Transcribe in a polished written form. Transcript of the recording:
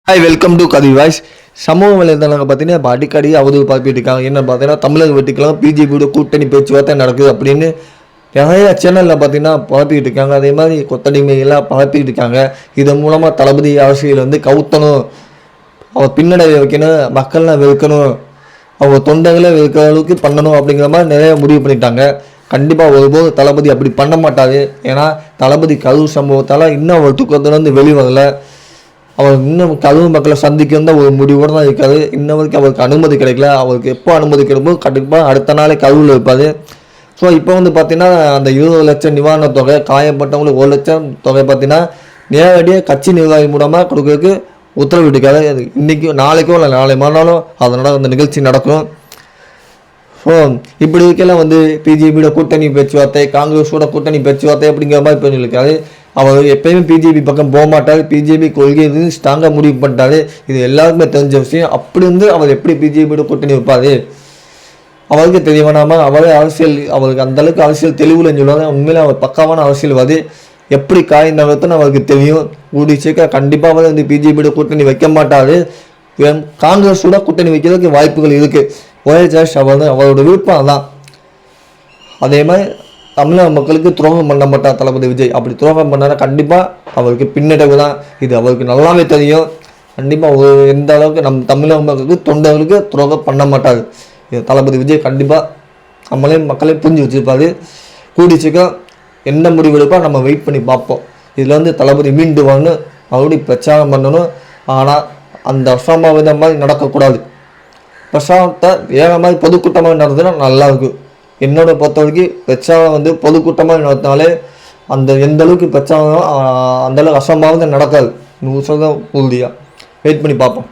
Hi welcome to கதி voice. சமூக வலைதளங்கள் பார்த்தீங்கன்னா இப்போ அடிக்கடி அவதூறு பரப்பிட்டு இருக்காங்க. என்ன பார்த்தீங்கன்னா தமிழக வெட்டிக்கலாம் பிஜேபியோட கூட்டணி பேச்சுவார்த்தை நடக்குது அப்படின்னு நிறைய சேனலில் பார்த்தீங்கன்னா பரப்பிக்கிட்டு இருக்காங்க. அதே மாதிரி கொத்தடிமைகள்லாம் பரப்பிக்கிட்டு இருக்காங்க. இதன் மூலமாக தளபதி அரசியல் வந்து கவுத்தணும், அவர் பின்னடைவை வைக்கணும், மக்கள்லாம் வெறுக்கணும், அவங்க தொண்டைகளை வெறுக்கிற அளவுக்கு பண்ணணும் அப்படிங்கிற மாதிரி நிறைய முடிவு பண்ணிட்டாங்க. கண்டிப்பாக ஒருபோது தளபதி அப்படி பண்ண மாட்டார். ஏன்னா தளபதி கரூர் சம்பவத்தால் இன்னும் அவர் தூக்கத்துலேருந்து வெளிவரலை. அவர் இன்னும் கரூர் மக்களை சந்திக்க ஒரு முடிவோடு தான் இருக்காது. இன்ன வரைக்கும் அவருக்கு அனுமதி கிடைக்கல. அவருக்கு எப்போ அனுமதி கிடைக்கும்போது கண்டிப்பாக அடுத்த நாளே கரூரில் இருப்பார். ஸோ இப்போ வந்து பார்த்தீங்கன்னா அந்த 20 லட்சம் நிவாரண தொகை, காயப்பட்டவங்களுக்கு 1 லட்சம் தொகை பார்த்தீங்கன்னா நேரடியாக கட்சி நிர்வாகி மூலமாக கொடுக்கறதுக்கு உத்தரவிட்டிருக்காரு. இன்றைக்கி நாளைக்கோ இல்லை நாளை மறுநாளும் அதனோட அந்த நிகழ்ச்சி நடக்கும். ஸோ இப்படி இருக்கையில் வந்து பிஜேபியோட கூட்டணி பேச்சுவார்த்தை, காங்கிரஸோட கூட்டணி பேச்சுவார்த்தை அப்படிங்கிற மாதிரி பண்ணியிருக்காரு. அவர் எப்பயுமே பிஜேபி பக்கம் போக மாட்டார். பிஜேபி கொள்கை ஸ்ட்ராங்காக முடிவு பண்ணிட்டாரு. இது எல்லாருக்குமே தெரிஞ்ச விஷயம். அப்படி வந்து அவர் எப்படி பிஜேபியோட கூட்டணி வைப்பார் அவருக்கு தெரிய வேணாமல். அவரே அரசியல், அவருக்கு அந்தளவுக்கு அரசியல் தெளிவுலன்னு சொல்லுவாங்க. உண்மையிலே அவர் பக்காவான அரசியல்வாதி. எப்படி காய் நகர்த்துன்னு அவருக்கு தெரியும். கூடி சீக்கிரம் கண்டிப்பாக வந்து பிஜேபியோட கூட்டணி வைக்க மாட்டார். காங்கிரஸோட கூட்டணி வைக்கிறதுக்கு வாய்ப்புகள் இருக்குது. ஒரே சாய்ஸ் அவரோட விருப்பம் அதான். அதே மாதிரி தமிழக மக்களுக்கு துரோகம் பண்ண மாட்டார் தளபதி விஜய். அப்படி துரோகம் பண்ணால் கண்டிப்பாக அவருக்கு பின்னடைவு தான். இது அவருக்கு நல்லாவே தெரியும். கண்டிப்பாக எந்த அளவுக்கு நம்ம தமிழக மக்களுக்கு தொண்டர்களுக்கு துரோகம் பண்ண மாட்டார். இது தளபதி விஜய் கண்டிப்பாக மக்களே புரிஞ்சு வச்சுருப்பார். கூடி சீக்கிரம் என்ன முடிவு எடுப்பா நம்ம வெயிட் பண்ணி பார்ப்போம். இதில் வந்து தளபதி மீண்டு வரணும், மறுபடியும் பிரச்சாரம் பண்ணணும். ஆனால் அந்த அசம்பாவிதம் மாதிரி நடக்கக்கூடாது. பிரச்சாரத்தை வேறு மாதிரி பொதுக்கூட்டமாக நடந்ததுன்னா நல்லாயிருக்கும். என்னோட பொறுத்த வரைக்கும் பிரச்சாரம் வந்து பொதுக்கூட்டமாக நடத்தினாலே அந்த எந்த அளவுக்கு பிரச்சாரம் அந்தளவுக்கு அசம்பாவிதம் நடக்காது. 100% உறுதியாக வெயிட் பண்ணி பார்ப்போம்.